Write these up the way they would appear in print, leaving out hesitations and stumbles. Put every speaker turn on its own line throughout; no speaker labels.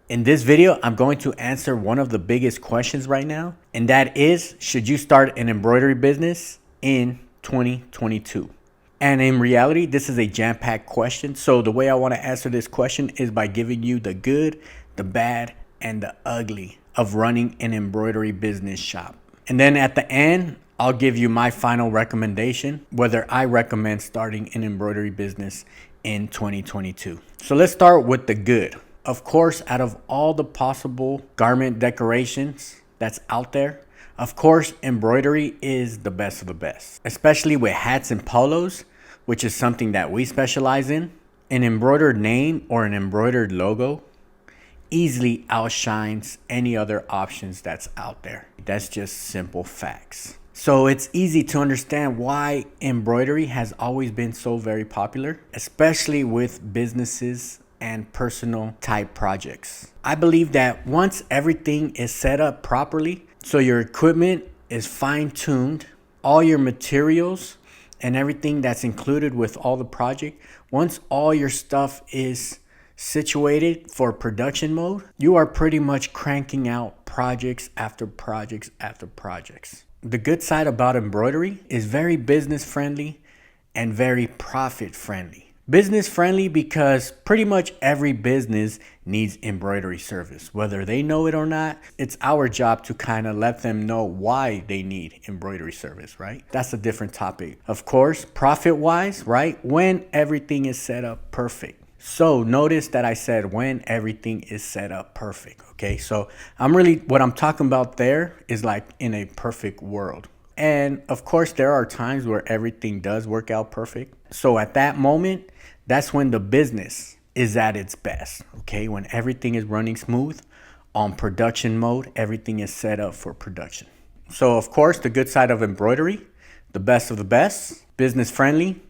In this video, I'm going to answer one of the biggest questions right now, and that is, should you start an embroidery business in 2022? And in reality, this is a jam-packed question. So the way I want to answer this question is by giving you the good, the bad, and the ugly of running an embroidery business shop. And then at the end, I'll give you my final recommendation, whether I recommend starting an embroidery business in 2022. So let's start with the good. Of course, out of all the possible garment decorations that's out there, of course, embroidery is the best of the best, especially with hats and polos, which is something that we specialize in. An embroidered name or an embroidered logo easily outshines any other options that's out there. That's just simple facts. So it's easy to understand why embroidery has always been so very popular, especially with businesses and personal type projects. I believe that once everything is set up properly, so your equipment is fine-tuned, all your materials and everything that's included with all the project, once all your stuff is situated for production mode, you are pretty much cranking out projects after projects after projects. The good side about embroidery is very business friendly and very profit friendly. Business friendly because pretty much every business needs embroidery service. Whether they know it or not, it's our job to kind of let them know why they need embroidery service, right? That's a different topic. Of course, profit wise, right? When everything is set up perfect. So notice that I said when everything is set up perfect, okay? So what I'm talking about there is like in a perfect world. And of course, there are times where everything does work out perfect. So at that moment, that's when the business is at its best, okay? When everything is running smooth on production mode, everything is set up for production. So of course, the good side of embroidery, the best of the best, business friendly,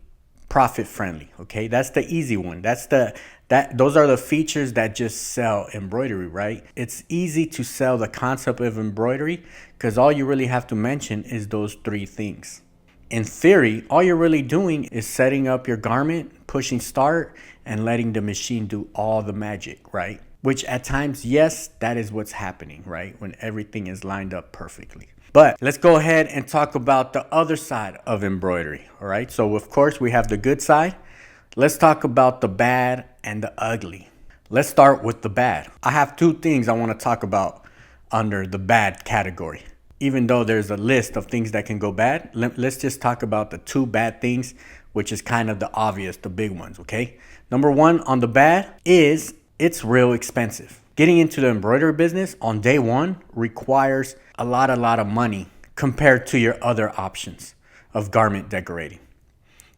profit friendly, okay? That's the easy one. Those are the features that just sell embroidery, right? It's easy to sell the concept of embroidery because all you really have to mention is those three things. In theory, all you're really doing is setting up your garment, pushing start, and letting the machine do all the magic, right? Which at times, yes, that is what's happening, right? When everything is lined up perfectly. But let's go ahead and talk about the other side of embroidery, all right? So of course, we have the good side. Let's talk about the bad and the ugly. Let's start with the bad. I have two things I want to talk about under the bad category. Even though there's a list of things that can go bad, let's just talk about the two bad things, which is kind of the obvious, the big ones, okay? Number one on the bad is it's real expensive. Getting into the embroidery business on day one requires a lot of money compared to your other options of garment decorating.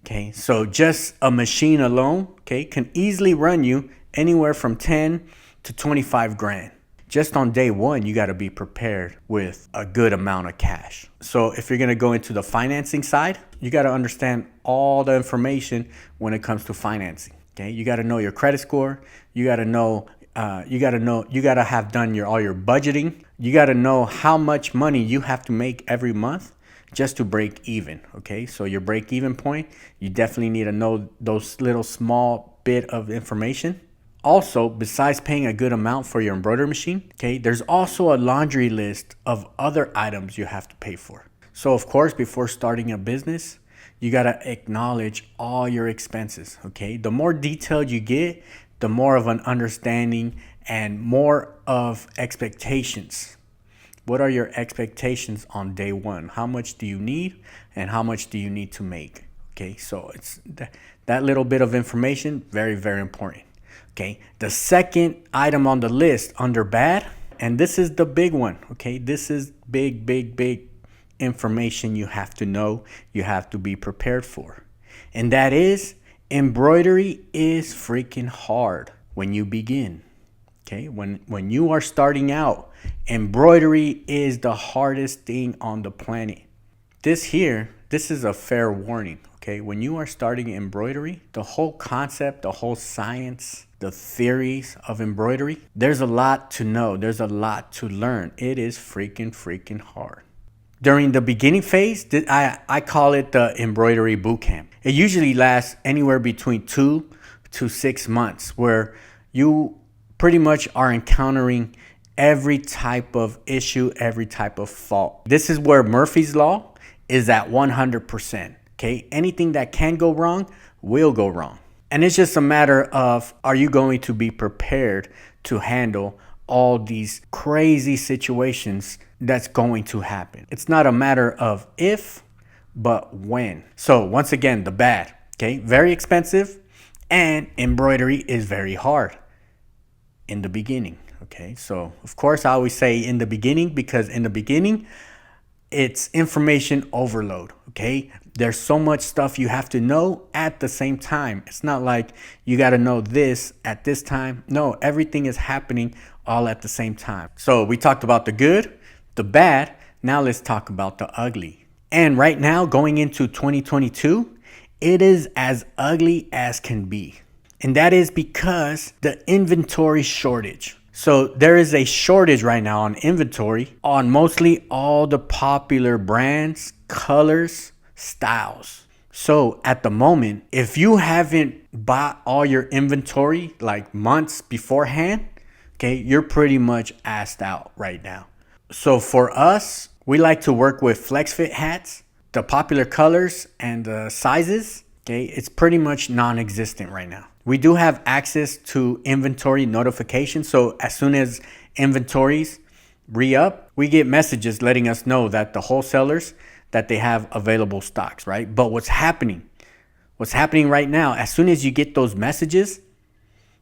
Okay, so just a machine alone, okay, can easily run you anywhere from 10 to 25 grand. Just on day one, you got to be prepared with a good amount of cash. So if you're going to go into the financing side, you got to understand all the information when it comes to financing. Okay, you got to know your credit score. You got to know. You got to have done all your budgeting. You got to know how much money you have to make every month just to break even. Okay, so your break even point, you definitely need to know those little small bit of information. Also, besides paying a good amount for your embroidery machine, okay, there's also a laundry list of other items you have to pay for. So of course, before starting a business, you got to acknowledge all your expenses, okay? The more detailed you get, the more of an understanding and more of expectations. What are your expectations on day one? How much do you need and how much do you need to make? Okay, so it's that little bit of information, very, very important. Okay, the second item on the list under bad, and this is the big one, okay? This is big information you have to know, you have to be prepared for. And that is, embroidery is freaking hard when you begin, okay? When you are starting out, embroidery is the hardest thing on the planet. This is a fair warning, okay? When you are starting embroidery, the whole concept, the whole science, the theories of embroidery, there's a lot to know. There's a lot to learn. It is freaking hard. During the beginning phase, I call it the embroidery boot camp. It usually lasts anywhere between 2 to 6 months where you pretty much are encountering every type of issue, every type of fault. This is where Murphy's Law is at 100%. Okay, anything that can go wrong will go wrong. And it's just a matter of, are you going to be prepared to handle all these crazy situations that's going to happen? It's not a matter of if, but when. So once again, the bad, okay, very expensive, and embroidery is very hard in the beginning. Okay, so of course I always say in the beginning, because in the beginning it's information overload. Okay, there's so much stuff you have to know at the same time. It's not like you got to know this at this time. No, everything is happening all at the same time. So we talked about the good, the bad. Now let's talk about the ugly. And right now, going into 2022, it is as ugly as can be. And that is because the inventory shortage. So there is a shortage right now on inventory on mostly all the popular brands, colors, styles. So at the moment, if you haven't bought all your inventory like months beforehand, okay, you're pretty much assed out right now. So for us, we like to work with flex fit hats, the popular colors and the sizes. Okay, it's pretty much non-existent right now. We do have access to inventory notifications. So as soon as inventories re-up, we get messages letting us know that the wholesalers, that they have available stocks, right? But what's happening right now, as soon as you get those messages,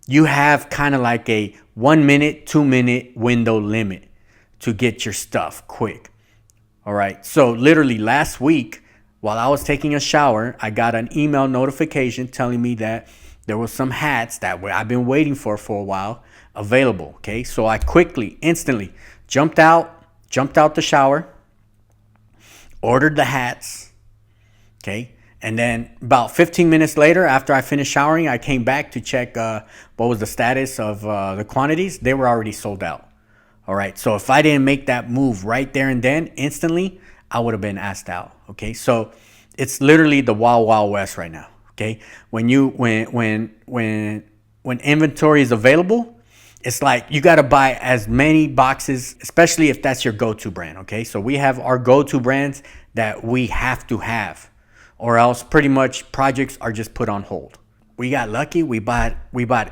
you have kind of like a 1 minute, 2 minute window limit to get your stuff quick. All right. So literally last week, while I was taking a shower, I got an email notification telling me that there was some hats that I've been waiting for a while available. Okay. So I quickly, instantly jumped out the shower, ordered the hats. Okay. And then about 15 minutes later, after I finished showering, I came back to check what was the status of the quantities. They were already sold out. All right. So if I didn't make that move right there and then instantly, I would have been asked out. Okay. So it's literally the wild, wild west right now. Okay. When inventory is available, it's like you got to buy as many boxes, especially if that's your go-to brand. Okay. So we have our go-to brands that we have to have, or else pretty much projects are just put on hold. We got lucky. We bought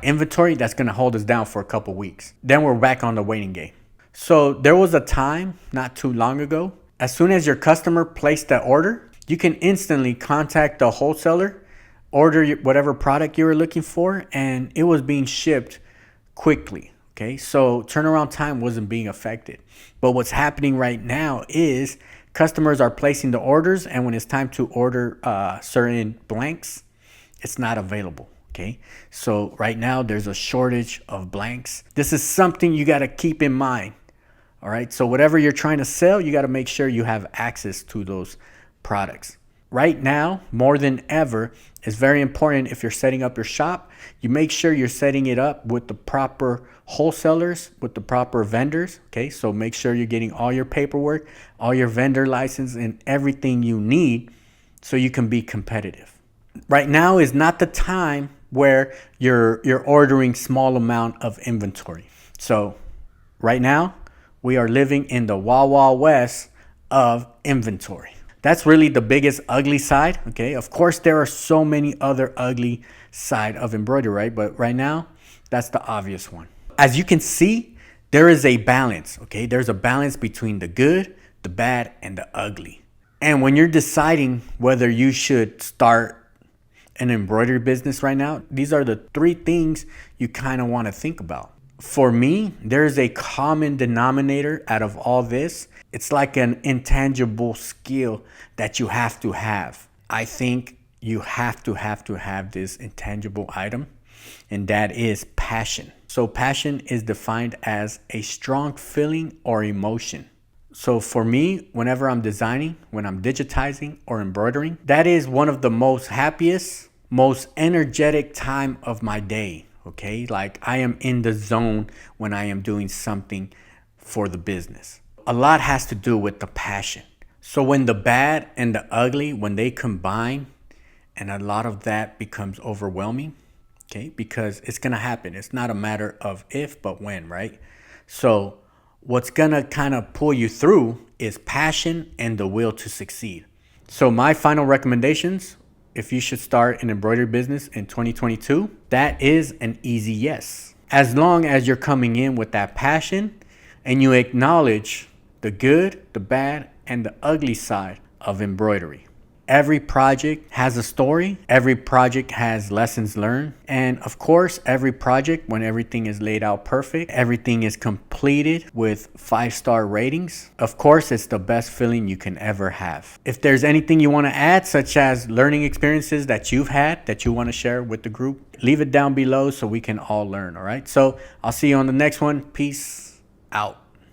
inventory that's going to hold us down for a couple weeks. Then we're back on the waiting game. So there was a time not too long ago, as soon as your customer placed that order, you can instantly contact the wholesaler, order whatever product you were looking for, and it was being shipped quickly. Okay, so turnaround time wasn't being affected. But what's happening right now is customers are placing the orders, and when it's time to order certain blanks, it's not available. Okay, so right now there's a shortage of blanks. This is something you got to keep in mind. All right, so whatever you're trying to sell, you got to make sure you have access to those products. Right now, more than ever, it's very important if you're setting up your shop, you make sure you're setting it up with the proper wholesalers, with the proper vendors. Okay, so make sure you're getting all your paperwork, all your vendor license, and everything you need so you can be competitive. Right now is not the time where you're ordering small amount of inventory. So right now, we are living in the wild, wild west of inventory. That's really the biggest ugly side. Okay, of course, there are so many other ugly side of embroidery, right? But right now, that's the obvious one. As you can see, there is a balance. Okay, there's a balance between the good, the bad, and the ugly. And when you're deciding whether you should start an embroidery business right now, these are the three things you kind of want to think about. For me, there's a common denominator out of all this. It's like an intangible skill that you have to have. I think you have to have this intangible item, and that is passion. So passion is defined as a strong feeling or emotion. So for me, whenever I'm designing, when I'm digitizing or embroidering, that is one of the most happiest, most energetic time of my day. Okay, like I am in the zone when I am doing something for the business. A lot has to do with the passion. So when the bad and the ugly, when they combine and a lot of that becomes overwhelming, Okay, because it's gonna happen. It's not a matter of if, but when, right? So what's gonna kind of pull you through is passion and the will to succeed. So my final recommendations, if you should start an embroidery business in 2022, that is an easy yes. As long as you're coming in with that passion and you acknowledge the good, the bad, and the ugly side of embroidery. Every project has a story. Every project has lessons learned. And of course, every project, when everything is laid out perfect, everything is completed with 5-star ratings. Of course, it's the best feeling you can ever have. If there's anything you want to add, such as learning experiences that you've had that you want to share with the group, leave it down below so we can all learn. All right. So I'll see you on the next one. Peace out.